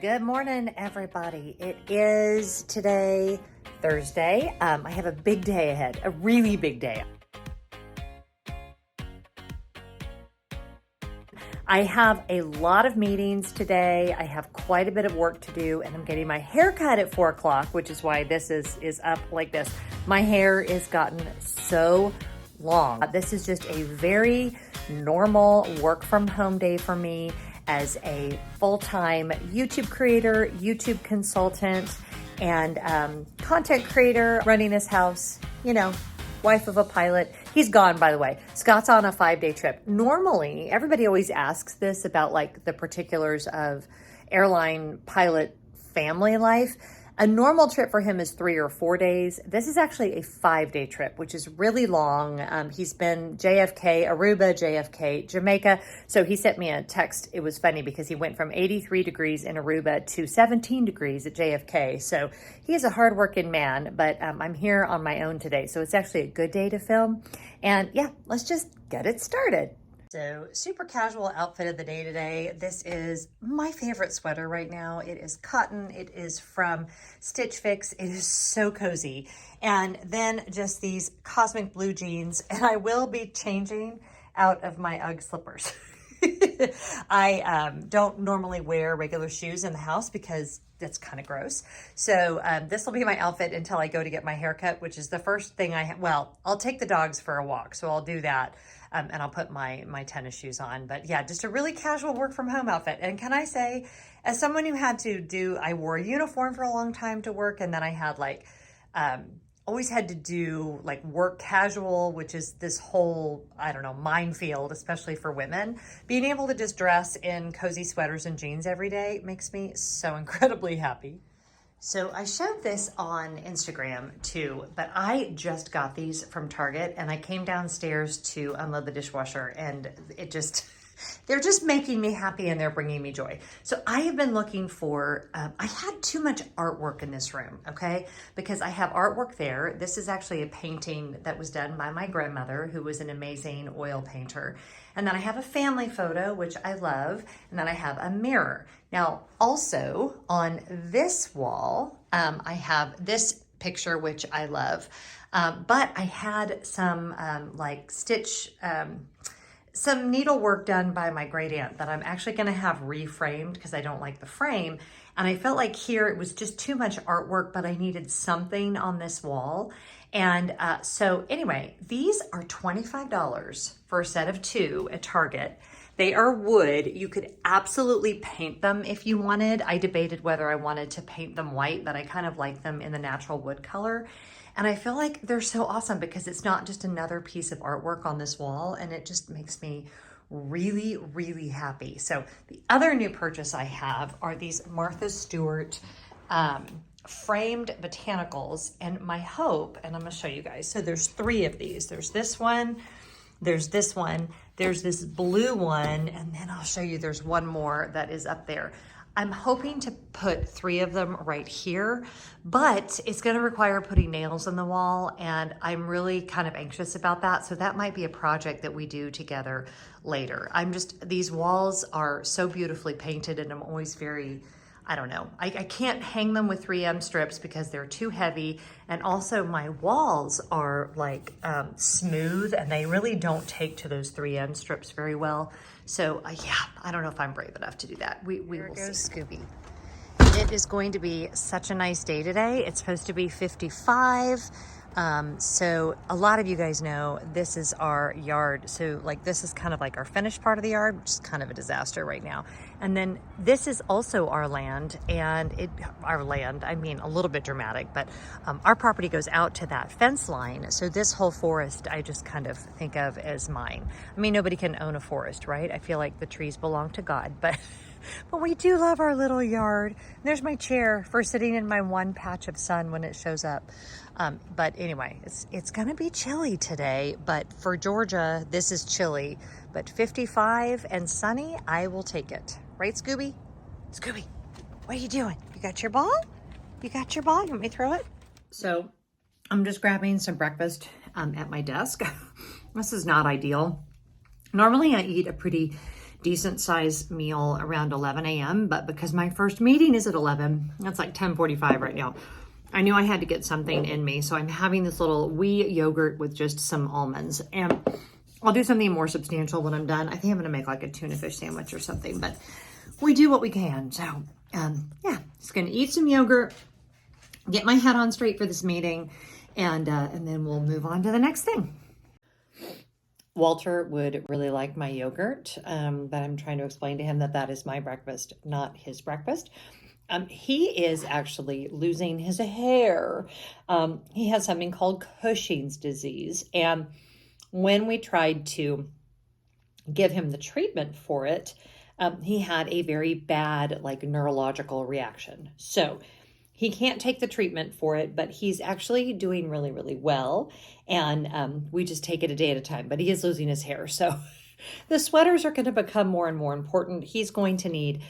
Good morning, everybody. It is today, Thursday. I have a big day ahead, a really big day. I have a lot of meetings today. I have quite a bit of work to do, and I'm getting my hair cut at 4 o'clock, which is why this is up like this. My hair is gotten so long. This is just a very normal work from home day for me as a full-time YouTube creator, YouTube consultant, and content creator running this house, wife of a pilot. He's gone, by the way. Scott's on a 5-day trip. Normally, everybody always asks this about like the particulars of airline pilot family life. A normal trip for him is 3 or 4 days. This is actually a 5-day trip, which is really long. He's been JFK, Aruba, JFK, Jamaica. So he sent me a text. It was funny because he went from 83 degrees in Aruba to 17 degrees at JFK. So he is a hardworking man, but I'm here on my own today. So it's actually a good day to film. And yeah, let's just get it started. So super casual outfit of the day today. This is my favorite sweater right now. It is cotton. It is from Stitch Fix. It is so cozy. And then just these cosmic blue jeans. And I will be changing out of my UGG slippers. I don't normally wear regular shoes in the house because that's kind of gross. So this will be my outfit until I go to get my haircut, which is the first thing well, I'll take the dogs for a walk. So I'll do that. And I'll put my tennis shoes on. But yeah, just a really casual work from home outfit. And can I say, as someone who had to I wore a uniform for a long time to work, and then I had always had to do like work casual, which is this whole, minefield, especially for women. Being able to just dress in cozy sweaters and jeans every day makes me so incredibly happy. So I showed this on Instagram too, but I just got these from Target and I came downstairs to unload the dishwasher and they're just making me happy and they're bringing me joy. So I have been looking for, I had too much artwork in this room, okay? Because I have artwork there. This is actually a painting that was done by my grandmother, who was an amazing oil painter. And then I have a family photo, which I love. And then I have a mirror. Now, also on this wall, I have this picture, which I love. But I had some some needlework done by my great aunt that I'm actually gonna have reframed because I don't like the frame. And I felt like here it was just too much artwork, but I needed something on this wall. And so anyway, these are $25 for a set of 2 at Target. They are wood. You could absolutely paint them if you wanted. I debated whether I wanted to paint them white, but I kind of like them in the natural wood color. And I feel like they're so awesome because it's not just another piece of artwork on this wall, and it just makes me really, really happy. So the other new purchase I have are these Martha Stewart framed botanicals. And my hope, and I'm gonna show you guys. So there's 3 of these. There's this one, there's this one, there's this blue one, and then I'll show you there's one more that is up there. I'm hoping to put 3 of them right here, but it's gonna require putting nails on the wall, and I'm really kind of anxious about that. So that might be a project that we do together later. These walls are so beautifully painted, and I'm always very, I can't hang them with 3M strips because they're too heavy. And also my walls are like smooth, and they really don't take to those 3M strips very well. So yeah, I don't know if I'm brave enough to do that. We will see. Scooby. It is going to be such a nice day today. It's supposed to be 55. So a lot of you guys know this is our yard. So this is kind of like our finished part of the yard, which is kind of a disaster right now. And then this is also our land, and a little bit dramatic, but our property goes out to that fence line. So this whole forest, I just kind of think of as mine. I mean, nobody can own a forest, right? I feel like the trees belong to God, but we do love our little yard. There's my chair for sitting in my one patch of sun when it shows up. But anyway, it's gonna be chilly today, but for Georgia, this is chilly, but 55 and sunny, I will take it. Right, Scooby? Scooby, what are you doing? You got your ball? You got your ball? You want me to throw it? So I'm just grabbing some breakfast at my desk. This is not ideal. Normally I eat a pretty decent sized meal around 11 a.m. But because my first meeting is at 11, that's like 10:45 right now. I knew I had to get something in me. So I'm having this little wee yogurt with just some almonds. And I'll do something more substantial when I'm done. I think I'm gonna make like a tuna fish sandwich or something, but we do what we can. So yeah, just gonna eat some yogurt, get my head on straight for this meeting, and then we'll move on to the next thing. Walter would really like my yogurt, but I'm trying to explain to him that that is my breakfast, not his breakfast. He is actually losing his hair. He has something called Cushing's disease. And when we tried to give him the treatment for it, he had a very bad, like, neurological reaction. So he can't take the treatment for it, but he's actually doing really, really well. And we just take it a day at a time, but he is losing his hair. So the sweaters are going to become more and more important. He's going to need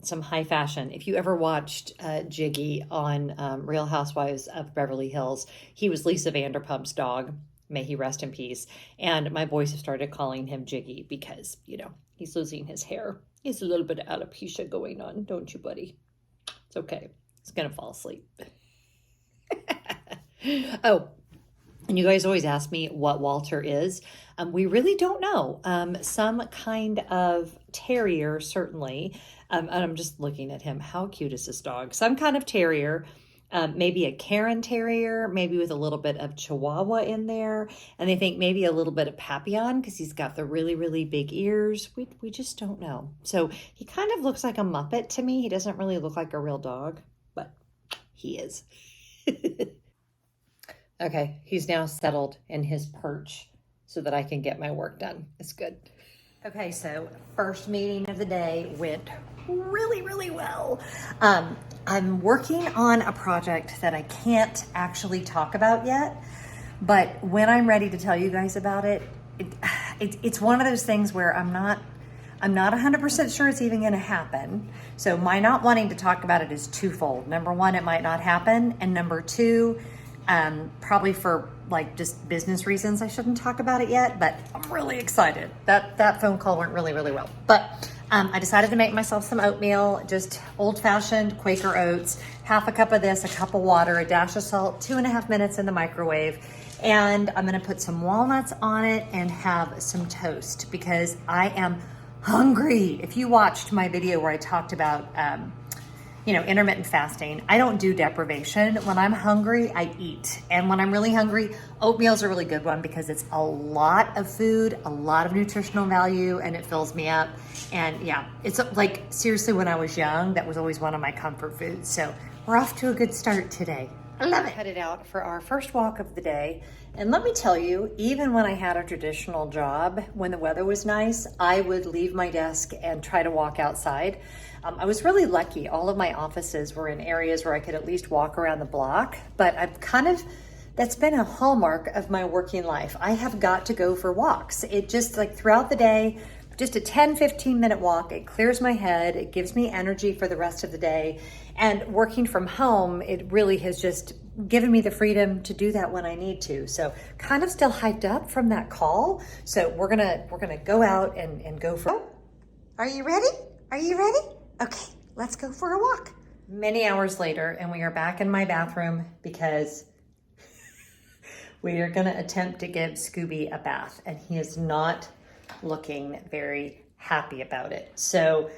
some high fashion. If you ever watched Jiggy on Real Housewives of Beverly Hills, he was Lisa Vanderpump's dog. May he rest in peace. And my boys have started calling him Jiggy because, you know, he's losing his hair. He's a little bit of alopecia going on, don't you, buddy? It's okay. He's going to fall asleep. Oh, and you guys always ask me what Walter is. We really don't know. Some kind of terrier, certainly. And I'm just looking at him. How cute is this dog? Some kind of terrier. Maybe a Karen Terrier, maybe with a little bit of Chihuahua in there. And they think maybe a little bit of Papillon because he's got the really, really big ears. We just don't know. So he kind of looks like a Muppet to me. He doesn't really look like a real dog, but he is. Okay, he's now settled in his perch so that I can get my work done. It's good. Okay, so first meeting of the day went really, really well. I'm working on a project that I can't actually talk about yet, but when I'm ready to tell you guys about it, it's one of those things where I'm not 100% sure it's even going to happen. So my not wanting to talk about it is twofold. Number one, it might not happen, and number two, probably for like just business reasons, I shouldn't talk about it yet, but I'm really excited. That phone call went really, really well. But I decided to make myself some oatmeal, just old-fashioned Quaker oats, half a cup of this, a cup of water, a dash of salt, 2.5 minutes in the microwave. And I'm gonna put some walnuts on it and have some toast because I am hungry. If you watched my video where I talked about intermittent fasting, I don't do deprivation. When I'm hungry, I eat. And when I'm really hungry, oatmeal's a really good one because it's a lot of food, a lot of nutritional value, and it fills me up. And yeah, it's like, seriously, when I was young, that was always one of my comfort foods. So we're off to a good start today. I love it. Headed out for our first walk of the day. And let me tell you, even when I had a traditional job, when the weather was nice, I would leave my desk and try to walk outside. I was really lucky. All of my offices were in areas where I could at least walk around the block, but that's been a hallmark of my working life. I have got to go for walks. It just, like, throughout the day, just a 10-15 minute walk, it clears my head, it gives me energy for the rest of the day. And working from home, it really has just given me the freedom to do that when I need to. So kind of still hyped up from that call. So we're gonna go out and go for. Are you ready? Are you ready? Okay, let's go for a walk. Many hours later, and we are back in my bathroom because we are gonna attempt to give Scooby a bath, and he is not looking very happy about it. So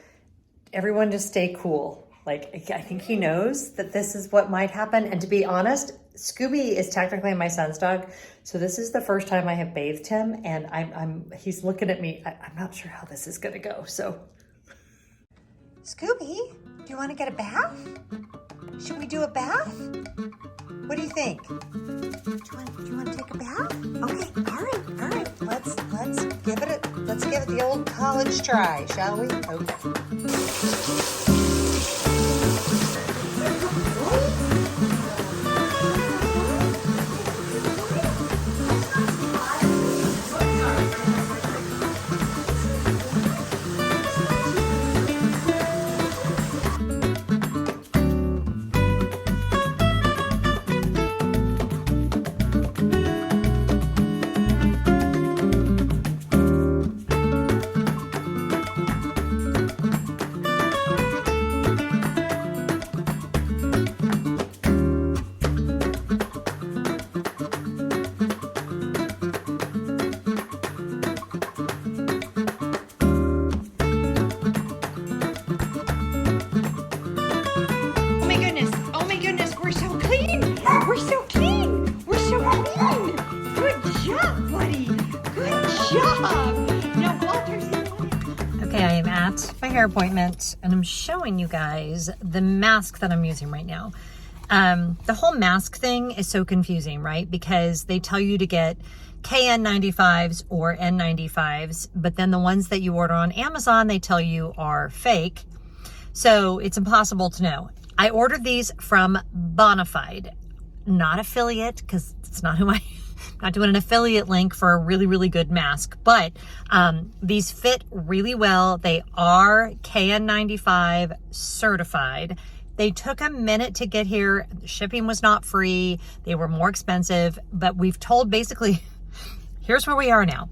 everyone just stay cool. Like, I think he knows that this is what might happen. And to be honest, Scooby is technically my son's dog. So this is the first time I have bathed him, and he's looking at me. I'm not sure how this is gonna go, so. Scooby, do you want to get a bath? Should we do a bath? What do you think? Do you want to take a bath? Okay, all right. Let's give it the old college try, shall we? Okay. hair appointment and I'm showing you guys the mask that I'm using right now. The whole mask thing is so confusing, right? Because they tell you to get KN95s or N95s, but then the ones that you order on Amazon, they tell you are fake. So it's impossible to know. I ordered these from Bonafide, not affiliate, because it's not who I'm not doing an affiliate link for a really, really good mask, but these fit really well. They are KN95 certified. They took a minute to get here. Shipping was not free. They were more expensive, but we've told basically, here's where we are now.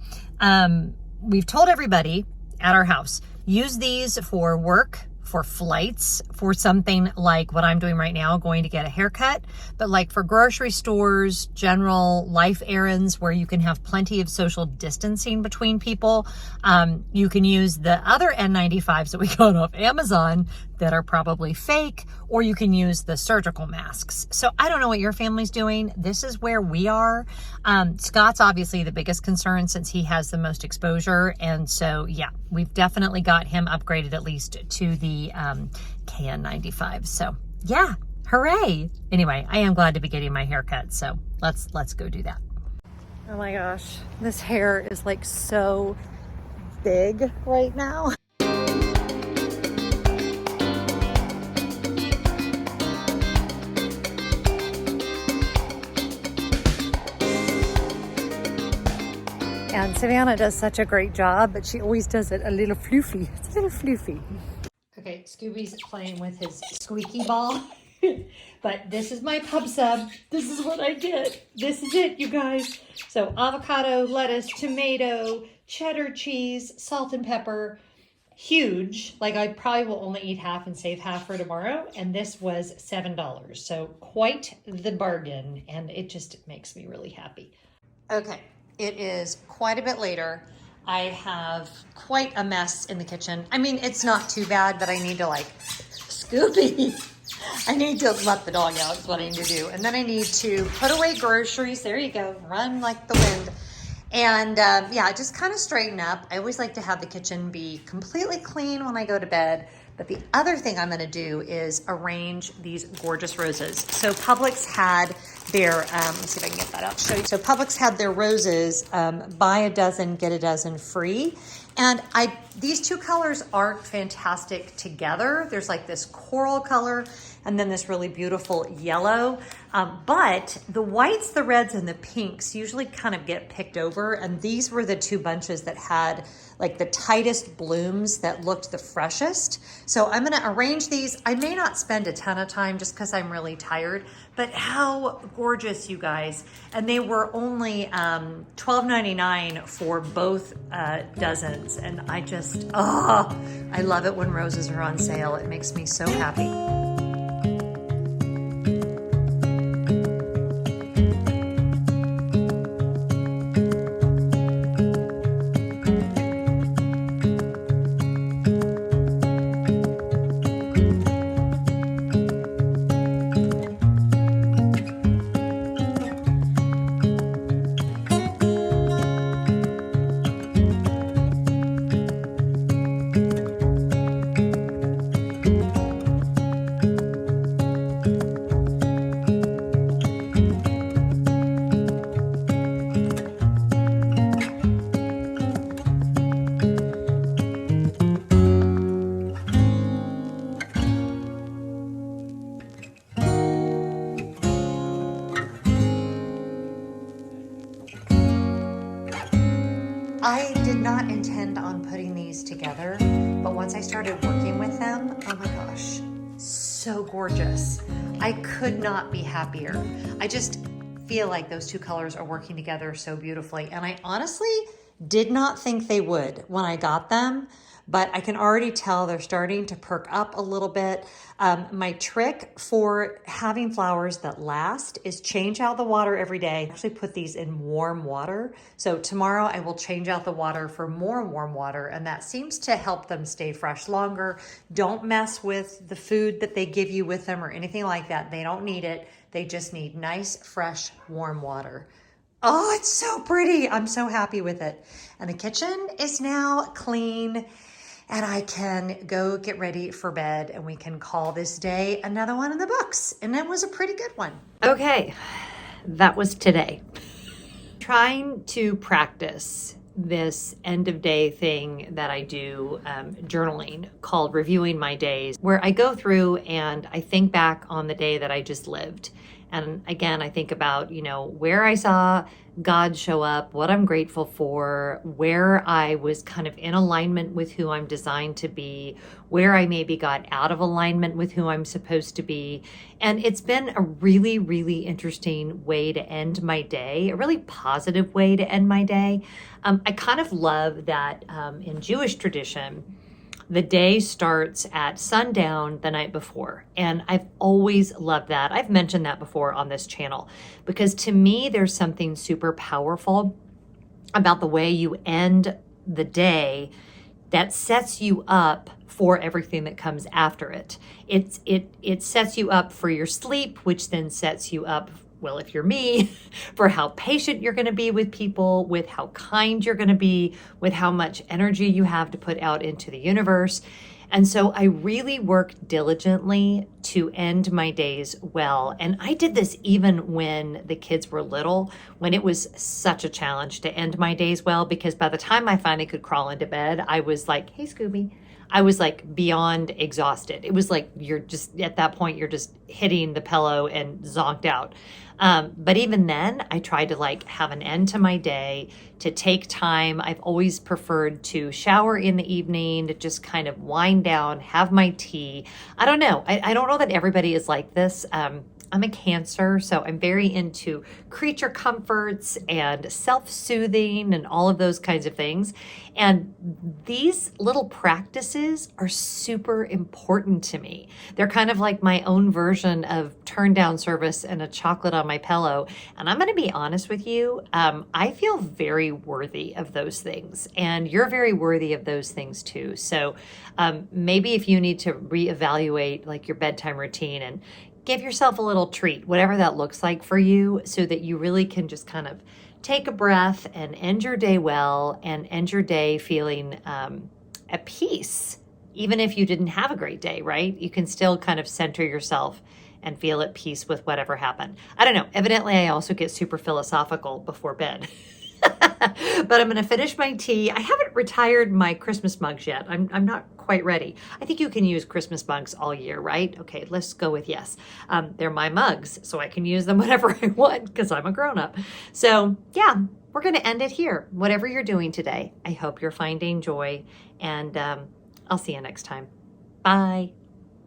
We've told everybody at our house, use these for work, for flights, for something like what I'm doing right now, going to get a haircut, but like for grocery stores, general life errands where you can have plenty of social distancing between people. You can use the other N95s that we got off Amazon that are probably fake, or you can use the surgical masks. So I don't know what your family's doing. This is where we are. Scott's obviously the biggest concern since he has the most exposure. And so, yeah, we've definitely got him upgraded at least to the KN95. So yeah, hooray. Anyway, I am glad to be getting my hair cut. So let's go do that. Oh my gosh, this hair is like so big right now. And Savannah does such a great job, but she always does it a little floofy. It's a little floofy. Okay, Scooby's playing with his squeaky ball. But this is my pub sub. This is what I get. This is it, you guys. So avocado, lettuce, tomato, cheddar cheese, salt and pepper. Huge. Like I probably will only eat half and save half for tomorrow. And this was $7. So quite the bargain. And it just makes me really happy. Okay. It is quite a bit later. I have quite a mess in the kitchen. I mean, it's not too bad, but I need to Scooby. I need to let the dog out is what I need to do. And then I need to put away groceries. There you go. Run like the wind. And yeah, just kind of straighten up. I always like to have the kitchen be completely clean when I go to bed. But the other thing I'm going to do is arrange these gorgeous roses. So Publix had their, let's see if I can get that out to show you. So Publix had their roses, buy a dozen, get a dozen free. And these two colors aren't fantastic together. There's like this coral color and then this really beautiful yellow. But the whites, the reds, and the pinks usually kind of get picked over. And these were the two bunches that had like the tightest blooms that looked the freshest. So I'm gonna arrange these. I may not spend a ton of time just because I'm really tired, but how gorgeous, you guys. And they were only $12.99 for both dozens. And I just, I love it when roses are on sale. It makes me so happy. I did not intend on putting these together, but once I started working with them, oh my gosh, so gorgeous. I could not be happier. I just feel like those two colors are working together so beautifully. And I honestly did not think they would when I got them, but I can already tell they're starting to perk up a little bit. My trick for having flowers that last is change out the water every day. I actually put these in warm water. So tomorrow I will change out the water for more warm water, and that seems to help them stay fresh longer. Don't mess with the food that they give you with them or anything like that. They don't need it. They just need nice, fresh, warm water. Oh, it's so pretty. I'm so happy with it. And the kitchen is now clean. and I can go get ready for bed and we can call this day another one in the books. And it was a pretty good one. Okay, that was today. Trying to practice this end of day thing that I do, journaling, called reviewing my days, where I go through and I think back on the day that I just lived. And again, I think about, where I saw God show up, what I'm grateful for, where I was kind of in alignment with who I'm designed to be, where I maybe got out of alignment with who I'm supposed to be. And it's been a really, really interesting way to end my day, a really positive way to end my day. I kind of love that in Jewish tradition, the day starts at sundown the night before. And I've always loved that. I've mentioned that before on this channel because to me, there's something super powerful about the way you end the day that sets you up for everything that comes after it. It sets you up for your sleep, which then sets you up, well, if you're me, for how patient you're going to be with people, with how kind you're going to be, with how much energy you have to put out into the universe. And so I really work diligently to end my days well. And I did this even when the kids were little, when it was such a challenge to end my days well, because by the time I finally could crawl into bed, I was like, hey, Scooby. I was like beyond exhausted. It was like you're just, at that point, you're just hitting the pillow and zonked out. But even then, I tried to like have an end to my day, to take time. I've always preferred to shower in the evening, to just kind of wind down, have my tea. I don't know. I don't know that everybody is like this. I'm a Cancer, so I'm very into creature comforts and self-soothing and all of those kinds of things. And these little practices are super important to me. They're kind of like my own version of turn down service and a chocolate on my pillow. And I'm going to be honest with you, I feel very worthy of those things. And you're very worthy of those things too. So maybe if you need to reevaluate like your bedtime routine and give yourself a little treat, whatever that looks like for you, so that you really can just kind of take a breath and end your day well and end your day feeling at peace. Even if you didn't have a great day, right? You can still kind of center yourself and feel at peace with whatever happened. I don't know. Evidently, I also get super philosophical before bed. But I'm going to finish my tea. I haven't retired my Christmas mugs yet. I'm not quite ready. I think you can use Christmas mugs all year, right? Okay, let's go with yes. They're my mugs, so I can use them whenever I want because I'm a grown-up. So yeah, we're going to end it here. Whatever you're doing today, I hope you're finding joy, and I'll see you next time. Bye.